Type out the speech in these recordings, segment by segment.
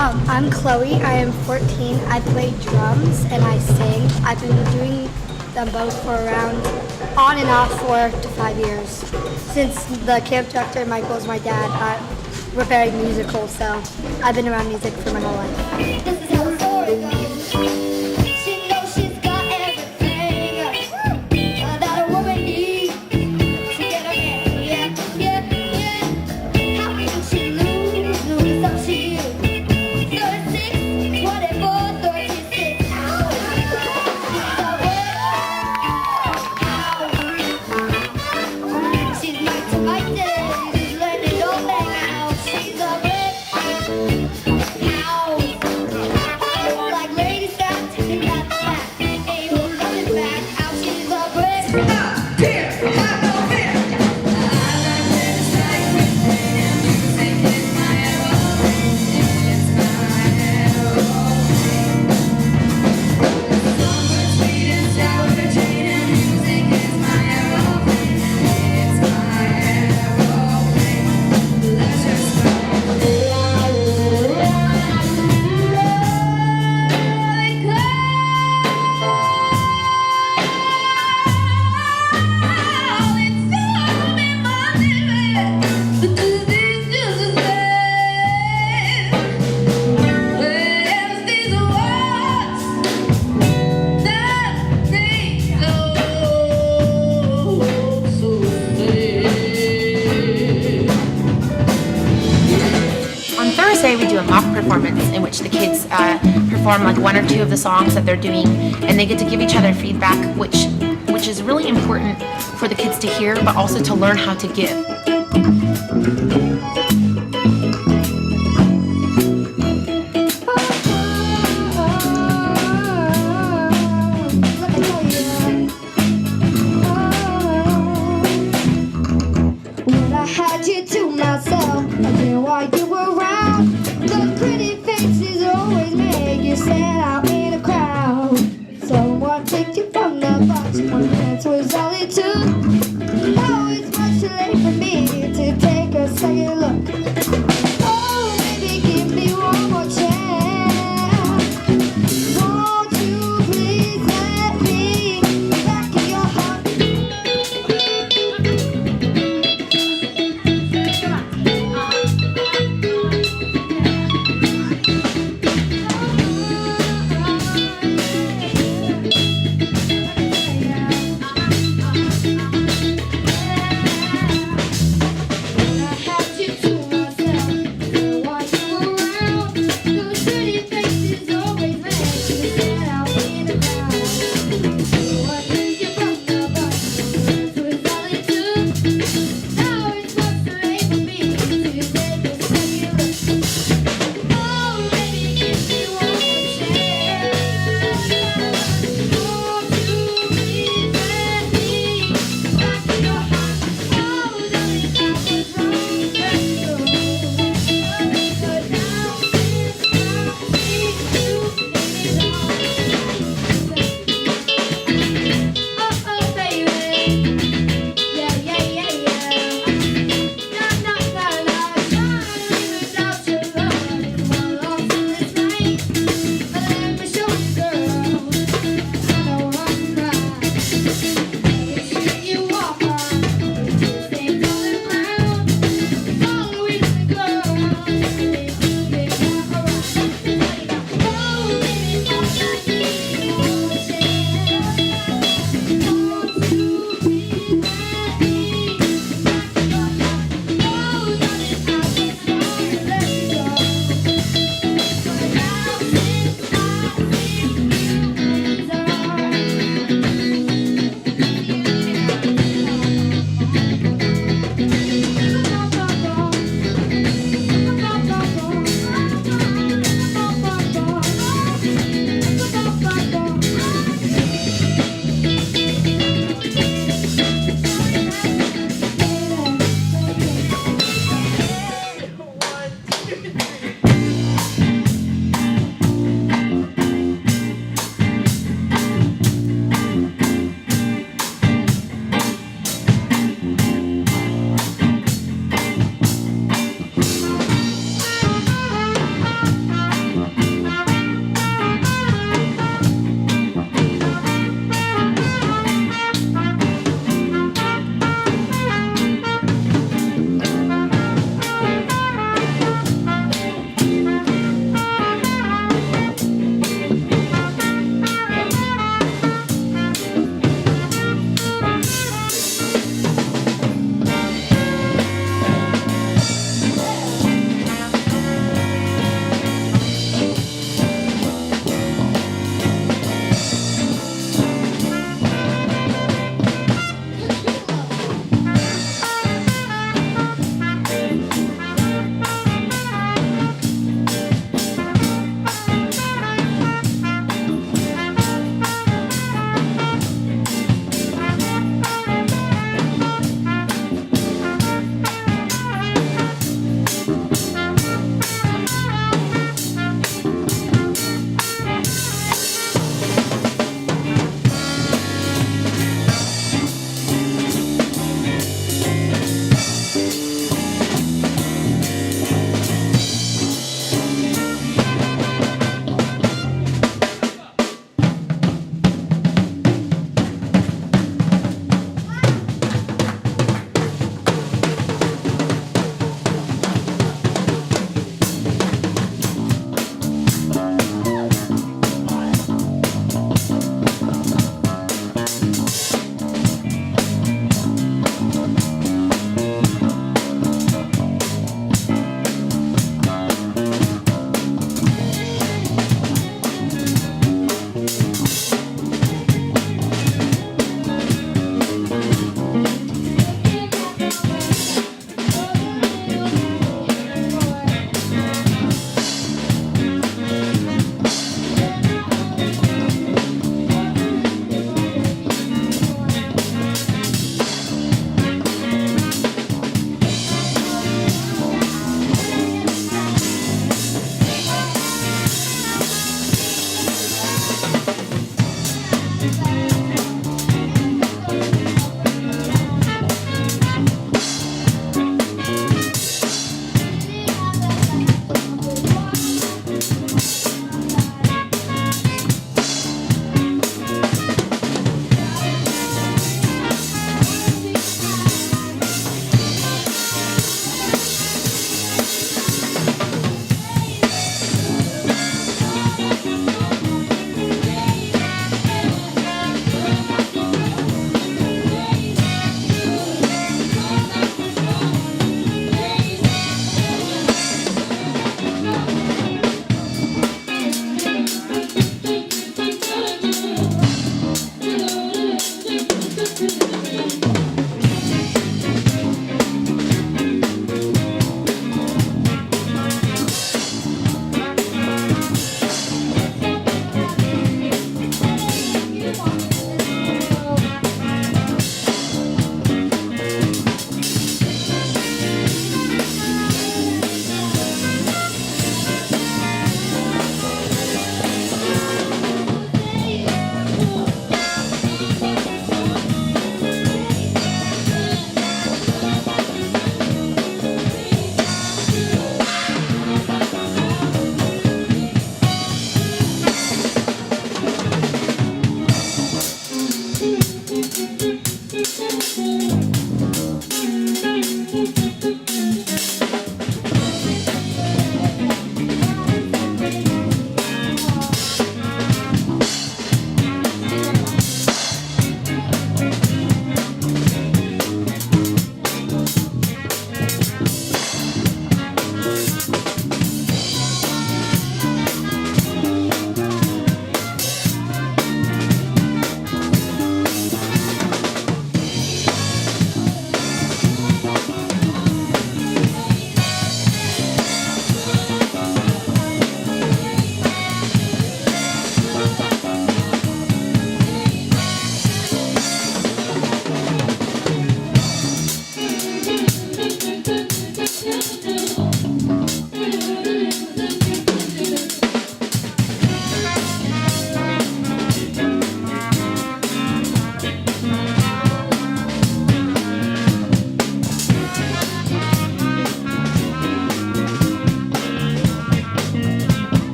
I'm Chloe. I am 14. I play drums and I sing. I've been doing them both for around on and off 4 to 5 years. Since the camp director, Michael, is my dad, we're very musical, so I've been around music for my whole life. This is how the story goes. She knows she's got everything that a woman needs to get a man. Yeah, yeah, yeah. How can she lose? Lose up she is. 36, 24, 36. Ow. She's my tomato. She's letting it all hang out. She's a bit. Ow. Like Lady Fat, take that back. Ain't no coming back. Ow, she's a bit. On Thursday, we do a mock performance in which the kids perform like 1 or 2 of the songs that they're doing, and they get to give each other feedback, which is really important for the kids to hear, but also to learn how to give. When I had you to myself, again while you were around, the pretty faces always make you stand out in a crowd. Someone picked you from the box, 1 glance was all it took. Now it's much too late for me to take a second look. Oh, baby, give me one more chance. Won't you please let me back in your heart?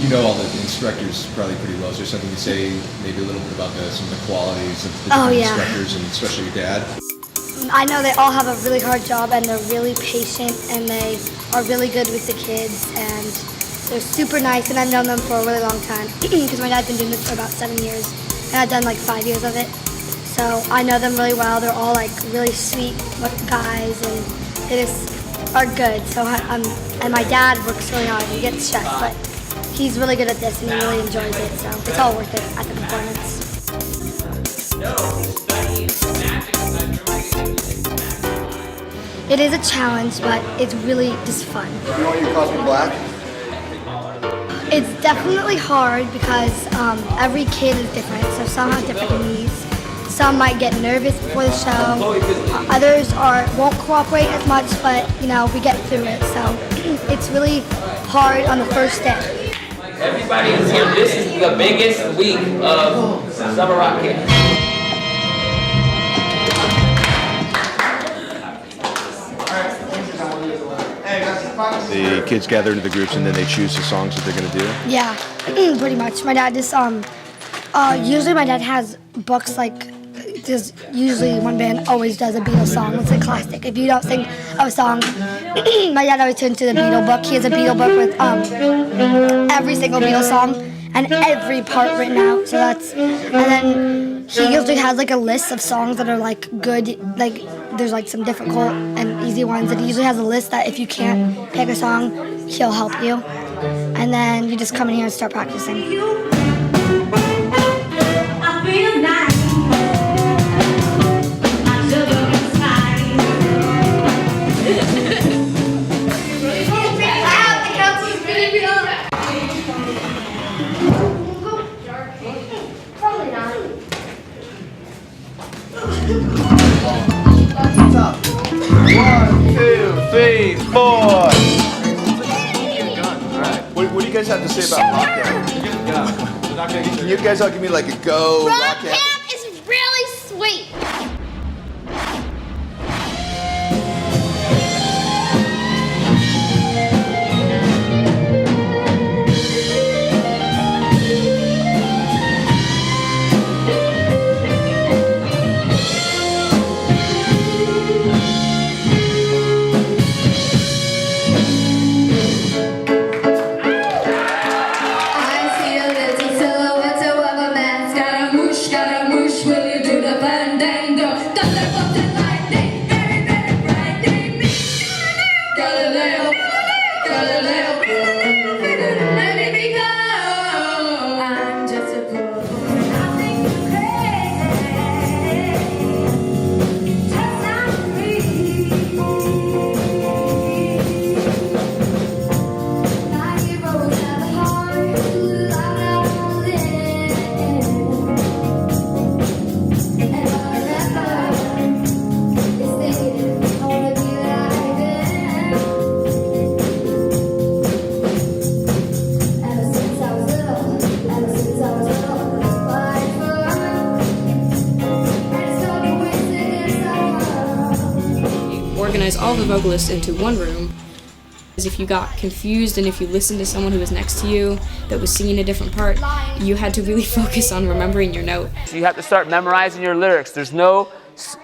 You know all the instructors probably pretty well. Is there something you say maybe a little bit about some of the qualities of the different instructors, and especially your dad? I know they all have a really hard job, and they're really patient, and they are really good with the kids, and they're super nice, and I've known them for a really long time because my dad's been doing this for about 7 years, and I've done like 5 years of it. So I know them really well. They're all like really sweet guys, and they just are good. So and my dad works really hard. He gets stressed, but he's really good at this, and he really enjoys it. So it's all worth it at the performance. It is a challenge, but it's really just fun. You want your costume black? It's definitely hard because every kid is different, so some have different needs. Some might get nervous before the show. Others won't cooperate as much, but you know, we get through it. So it's really hard on the first day. Everybody is here. This is the biggest week of Summer Rock Camp. The kids gather into the groups and then they choose the songs that they're going to do? Yeah, pretty much. My dad just, usually my dad has books like, there's usually one band always does a Beatles song. It's a classic. If you don't sing a song, my dad always turns to the Beatle book. He has a Beatle book with every single Beatles song and every part written out. So and then he usually has like a list of songs that are like good, like there's like some difficult and easy ones. And he usually has a list that if you can't pick a song, he'll help you. And then you just come in here and start practicing. What do you guys have to say about rock camp? Can you guys all give me like a go? Rock camp is really sweet. Organize all the vocalists into one room. If you got confused and if you listened to someone who was next to you that was singing a different part, you had to really focus on remembering your note. So you have to start memorizing your lyrics. There's no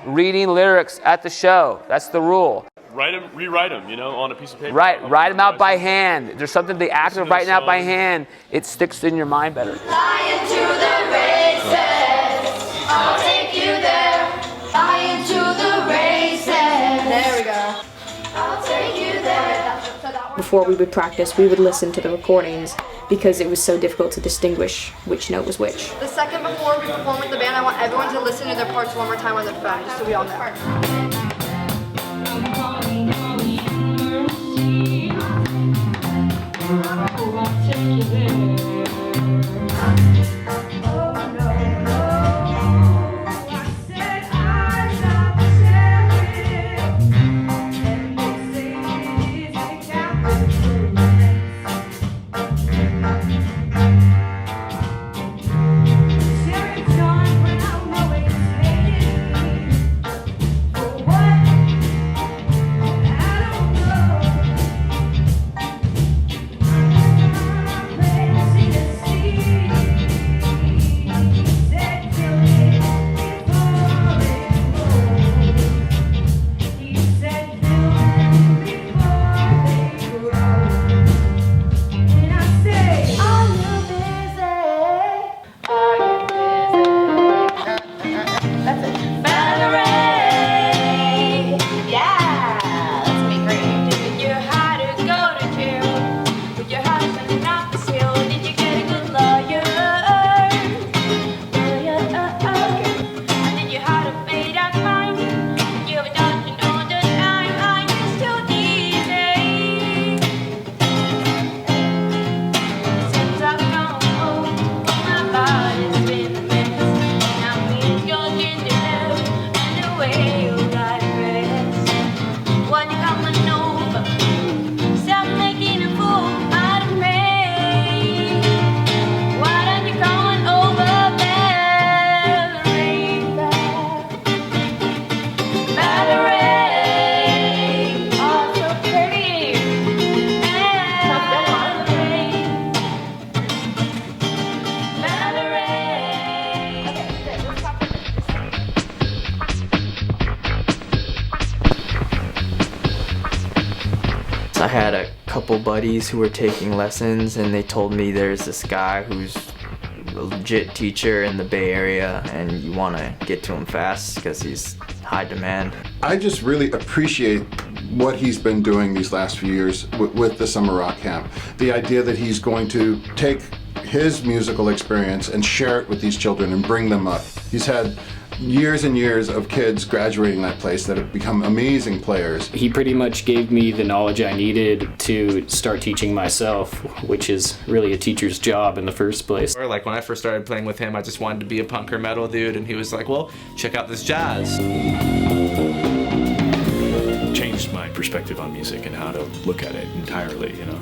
reading lyrics at the show. That's the rule. Rewrite them, on a piece of paper. Right, write them out by hand. There's something the act of writing out by hand, it sticks in your mind better. Flying to the races, I'll take you there. Flying to the races. There we go. I'll take you there. Before we would practice, we would listen to the recordings because it was so difficult to distinguish which note was which. The second before we perform with the band, I want everyone to listen to their parts one more time on their phone, just so we all know. had a couple buddies who were taking lessons, and they told me there's this guy who's a legit teacher in the Bay Area, and you want to get to him fast because he's high demand. I just really appreciate what he's been doing these last few years with the Summer Rock Camp. The idea that he's going to take his musical experience and share it with these children and bring them up. He's had years and years of kids graduating that place that have become amazing players. He pretty much gave me the knowledge I needed to start teaching myself, which is really a teacher's job in the first place. Or like when I first started playing with him, I just wanted to be a punk or metal dude, and he was like, well, check out this jazz. Changed my perspective on music and how to look at it entirely, you know.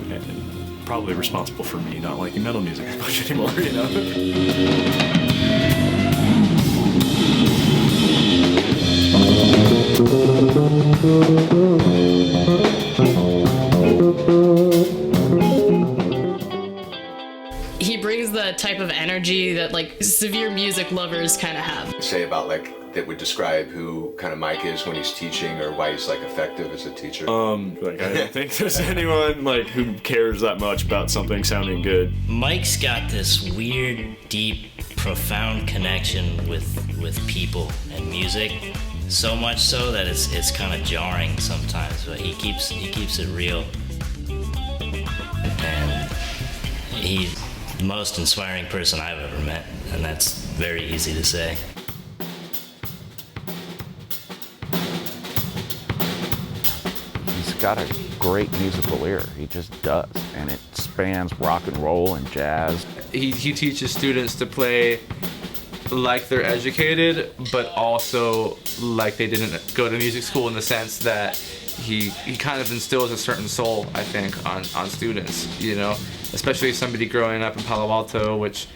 And probably responsible for me not liking metal music as much anymore, you know. He brings the type of energy that like severe music lovers kind of have. Say about like that would describe who kind of Mike is when he's teaching or why he's like effective as a teacher. Like I don't think there's anyone like who cares that much about something sounding good. Mike's got this weird, deep, profound connection with people and music. So much so that it's kind of jarring sometimes, but he keeps it real. And he's the most inspiring person I've ever met, and that's very easy to say. He's got a great musical ear. He just does, and it spans rock and roll and jazz. He teaches students to play like they're educated, but also like they didn't go to music school, in the sense that he kind of instills a certain soul, I think, on students, you know, especially somebody growing up in Palo Alto, which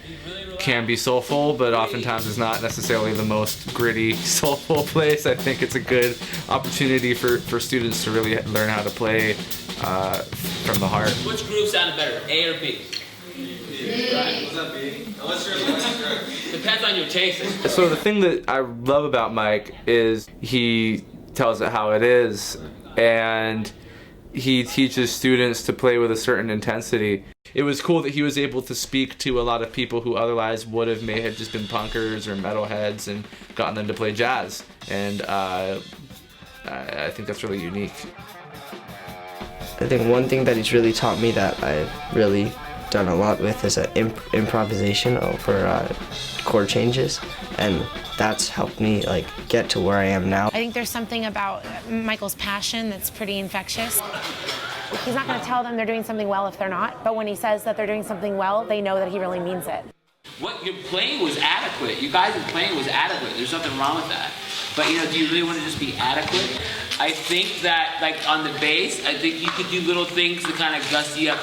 can be soulful, but oftentimes is not necessarily the most gritty, soulful place. I think it's a good opportunity for students to really learn how to play from the heart. Which groove sounded better, A or B? Right. What's that B? Unless you're depends on your taste. So the thing that I love about Mike is he tells it how it is, and he teaches students to play with a certain intensity. It was cool that he was able to speak to a lot of people who otherwise may have just been punkers or metalheads and gotten them to play jazz. And I think that's really unique. I think one thing that he's really taught me that I've really done a lot with is improvisation over chord changes, and that's helped me like get to where I am now. I think there's something about Michael's passion that's pretty infectious. He's not going to tell them they're doing something well if they're not, but when he says that they're doing something well, they know that he really means it. What you're playing was adequate. You guys' playing was adequate. There's nothing wrong with that. But you know, do you really want to just be adequate? I think that like on the bass, I think you could do little things to kind of gussy up.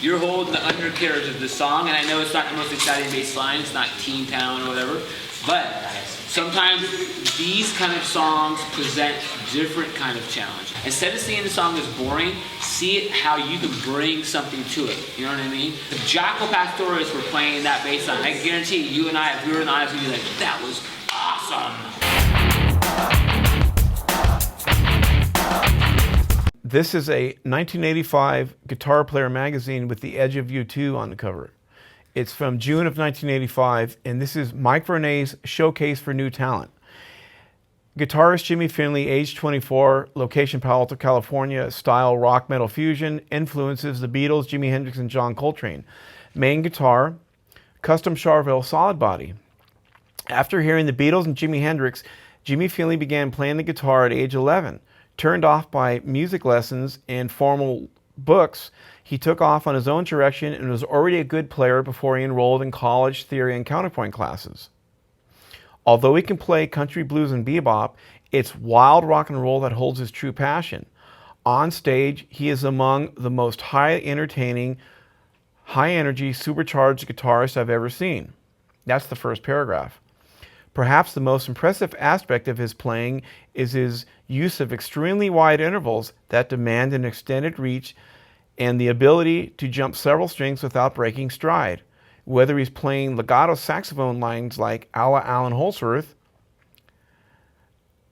You're holding the undercarriage of the song, and I know it's not the most exciting bass line, it's not Teen Town or whatever, but sometimes these kind of songs present different kind of challenge. Instead of seeing the song as boring, see it how you can bring something to it. You know what I mean? If Jaco Pastorius were playing that bass line, I guarantee you and I, if we were in the audience, we'd be like, that was awesome. This is a 1985 Guitar Player magazine with the Edge of U2 on the cover. It's from June of 1985, and this is Mike Vernet's Showcase for New Talent. Guitarist Jimi Finley, age 24, location Palo Alto, California, style rock metal fusion, influences the Beatles, Jimi Hendrix, and John Coltrane. Main guitar, custom Charvel solid body. After hearing the Beatles and Jimi Hendrix, Jimi Finley began playing the guitar at age 11. Turned off by music lessons and formal books, he took off on his own direction and was already a good player before he enrolled in college theory and counterpoint classes. Although he can play country, blues, and bebop, it's wild rock and roll that holds his true passion. On stage, he is among the most highly entertaining, high-energy, supercharged guitarists I've ever seen. That's the first paragraph. Perhaps the most impressive aspect of his playing is his use of extremely wide intervals that demand an extended reach and the ability to jump several strings without breaking stride. Whether he's playing legato saxophone lines like a la Alan Holdsworth,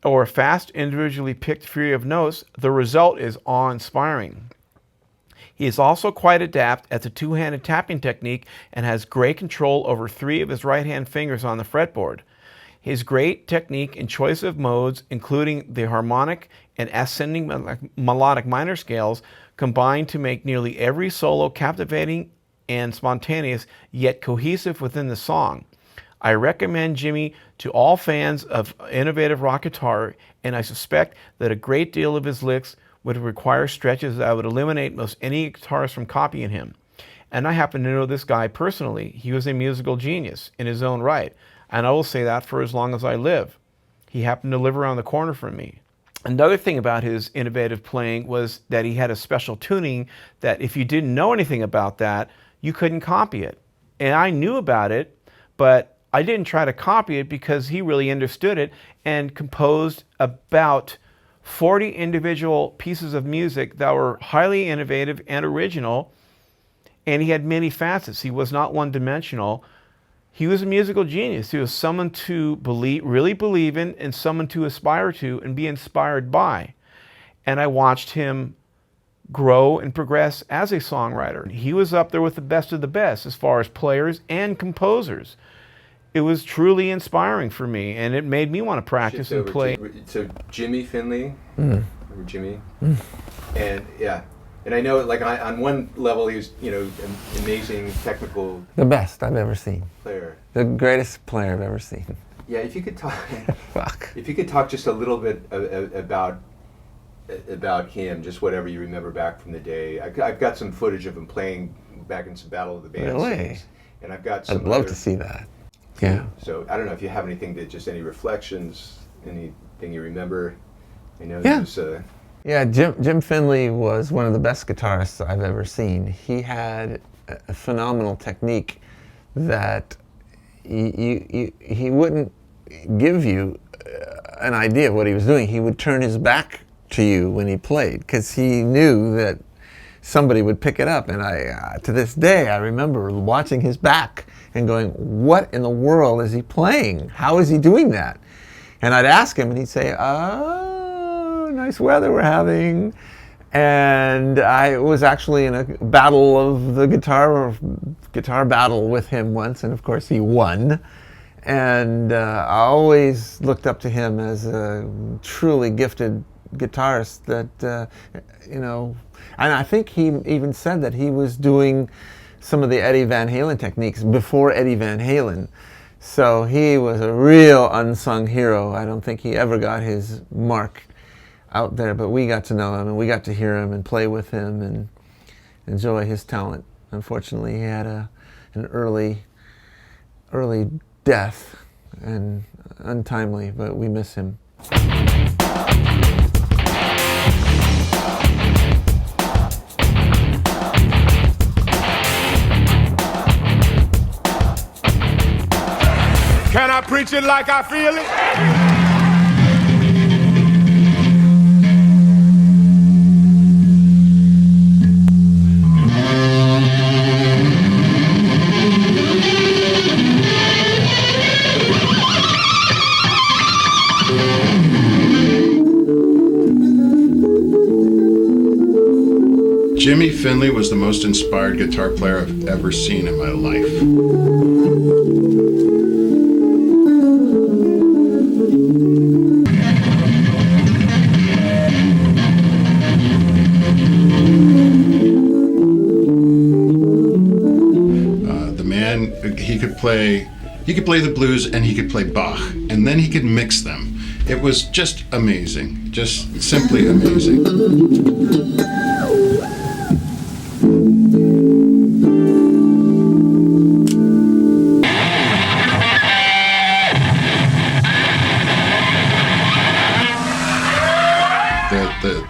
or a fast, individually picked fury of notes, the result is awe-inspiring. He is also quite adept at the two-handed tapping technique and has great control over 3 of his right-hand fingers on the fretboard. His great technique and choice of modes, including the harmonic and ascending melodic minor scales, combine to make nearly every solo captivating and spontaneous, yet cohesive within the song. I recommend Jimi to all fans of innovative rock guitar, and I suspect that a great deal of his licks would require stretches that would eliminate most any guitarist from copying him. And I happen to know this guy personally. He was a musical genius in his own right, and I will say that for as long as I live. He happened to live around the corner from me. Another thing about his innovative playing was that he had a special tuning that if you didn't know anything about that, you couldn't copy it. And I knew about it, but I didn't try to copy it because he really understood it and composed about 40 individual pieces of music that were highly innovative and original, and he had many facets. He was not one-dimensional. He was a musical genius. He was someone to really believe in, and someone to aspire to and be inspired by. And I watched him grow and progress as a songwriter. He was up there with the best of the best as far as players and composers. It was truly inspiring for me, and it made me want to practice and play. So Jimi Finley, remember Jimi? And yeah, and I know like on one level he was, you know, an amazing technical. The best I've ever seen. Player. The greatest player I've ever seen. Yeah, if you could talk. Fuck. If you could talk just a little bit about him, just whatever you remember back from the day. I've got some footage of him playing back in some Battle of the Bands. Really? And I've got some. I'd love to see that. Yeah. So I don't know if you have anything any reflections, anything you remember. I know Yeah. there's Yeah, Jim Finley was one of the best guitarists I've ever seen. He had a phenomenal technique that he wouldn't give you an idea of what he was doing. He would turn his back to you when he played because he knew that somebody would pick it up. And to this day, I remember watching his back and going, what in the world is he playing? How is he doing that? And I'd ask him and he'd say, oh, nice weather we're having. And I was actually in a battle of the guitar battle with him once, and of course he won. And I always looked up to him as a truly gifted guitarist that, you know, and I think he even said that he was doing some of the Eddie Van Halen techniques before Eddie Van Halen. So he was a real unsung hero. I don't think he ever got his mark out there, but we got to know him and we got to hear him and play with him and enjoy his talent. Unfortunately, he had an early death and untimely, but we miss him. Can I preach it like I feel it? Jimi Finley was the most inspired guitar player I've ever seen in my life. He could play the blues and he could play Bach, and then he could mix them. It was just amazing, just simply amazing.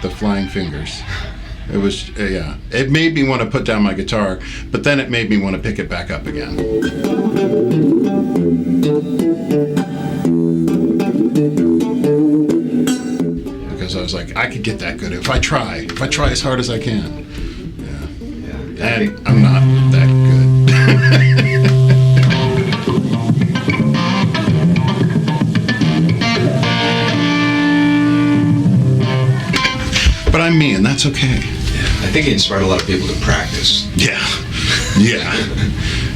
The flying fingers. It was, yeah. It made me want to put down my guitar, but then it made me want to pick it back up again. Because I was like, I could get that good if I try as hard as I can. Yeah. And I'm not that good. But I'm me, and that's okay. I think he inspired a lot of people to practice. Yeah. Yeah.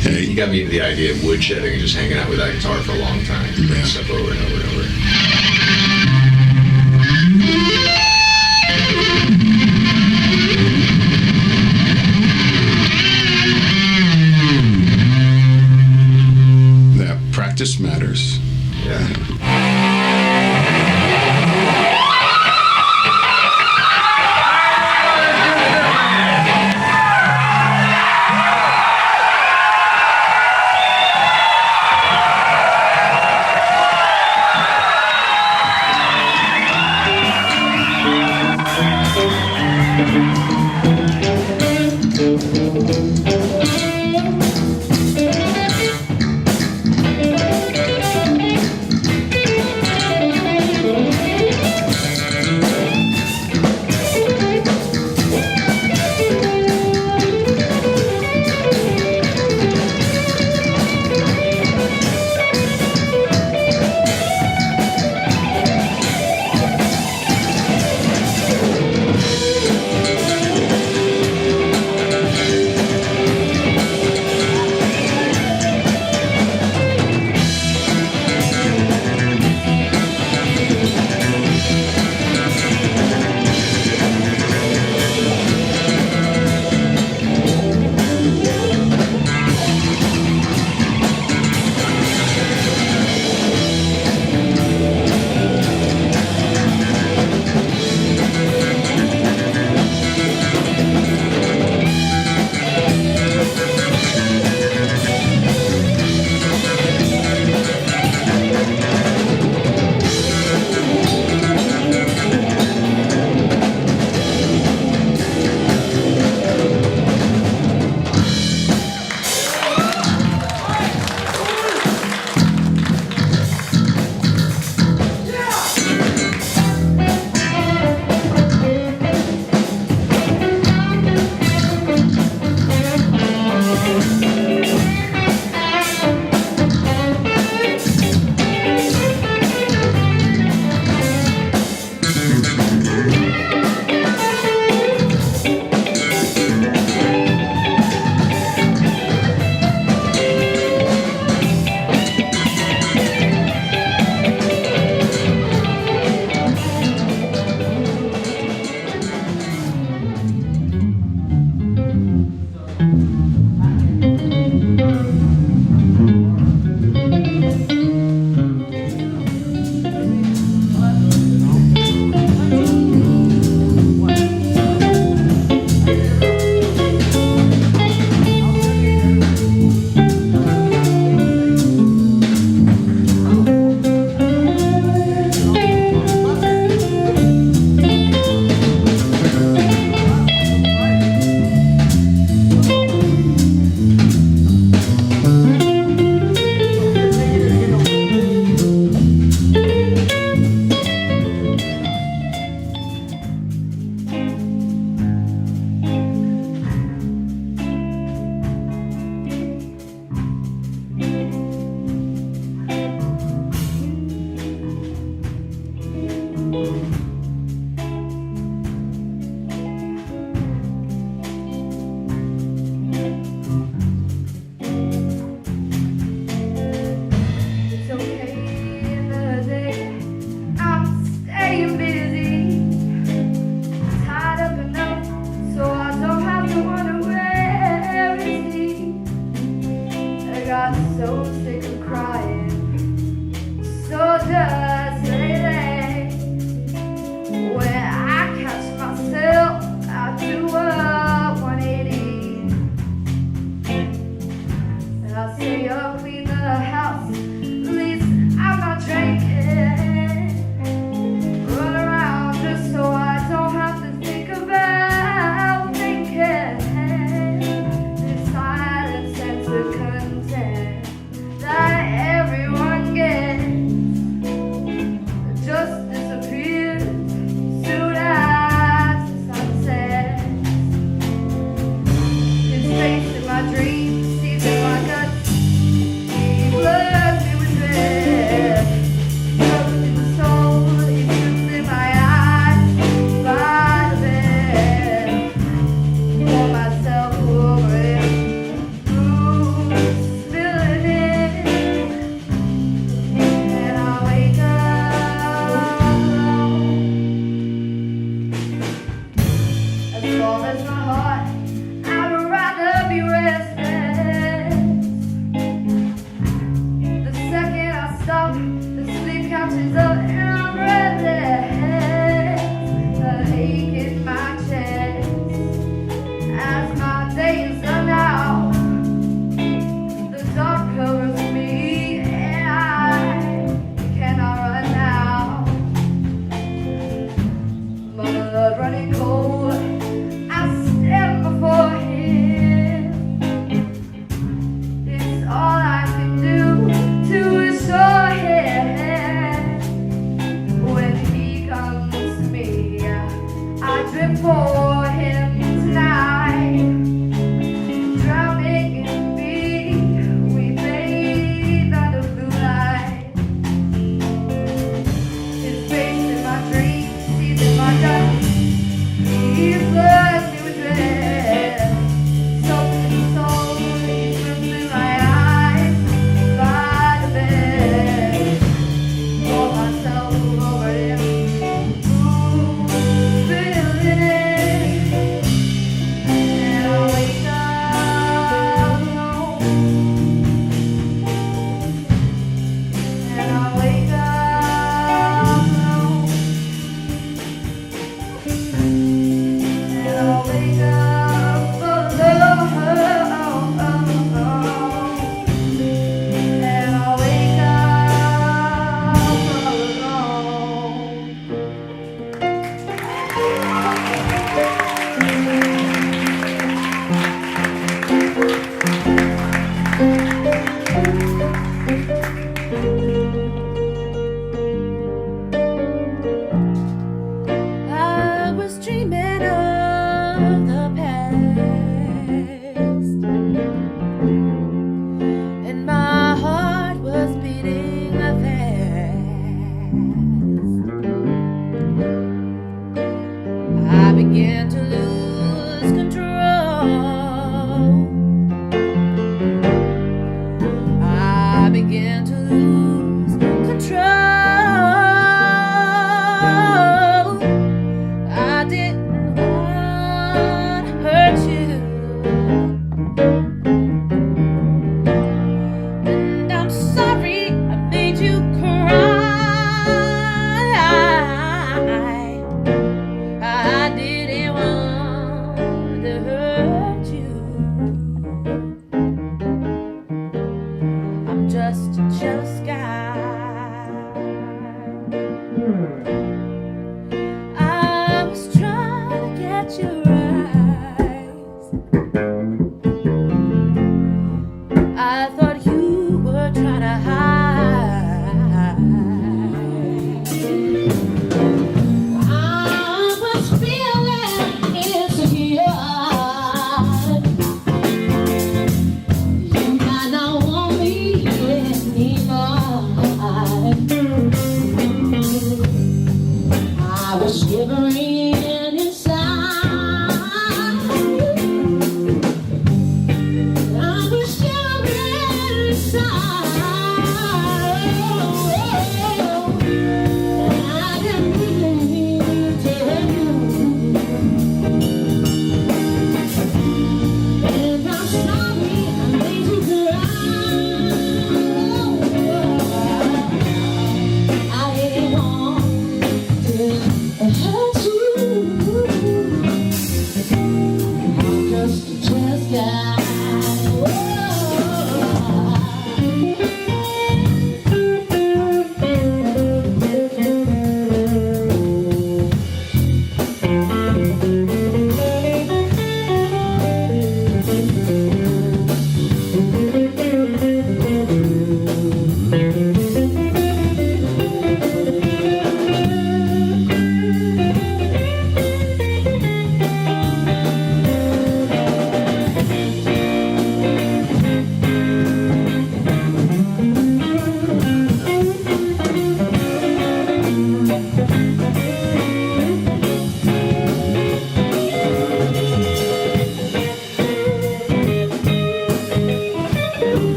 He got me into the idea of woodshedding and just hanging out with that guitar for a long time. Playing stuff over and over and over. Yeah, practice matters. As far as my heart, I'd rather be restless. The second I stop, the sleep catches up and I'm breathless. The ache in my chest as my days run out. The dark covers me and I cannot run now. Blood running cold, I stand before him. It's all I can do to assure him. When he comes to me, I drip for him tonight. Drowning in me, we bathe under blue light. His face in my dreams, he's in my guts. He floods me with red. Soaked in soul, he swims in my eyes. By the bed, pour myself over him. Ooh, feeling it. And I wake up alone. And I wake up alone. And I wake up alone. And I wake I was dreaming of the past, and my heart was beating fast. I began to lose control. I began to lose control. I didn't want to hurt you.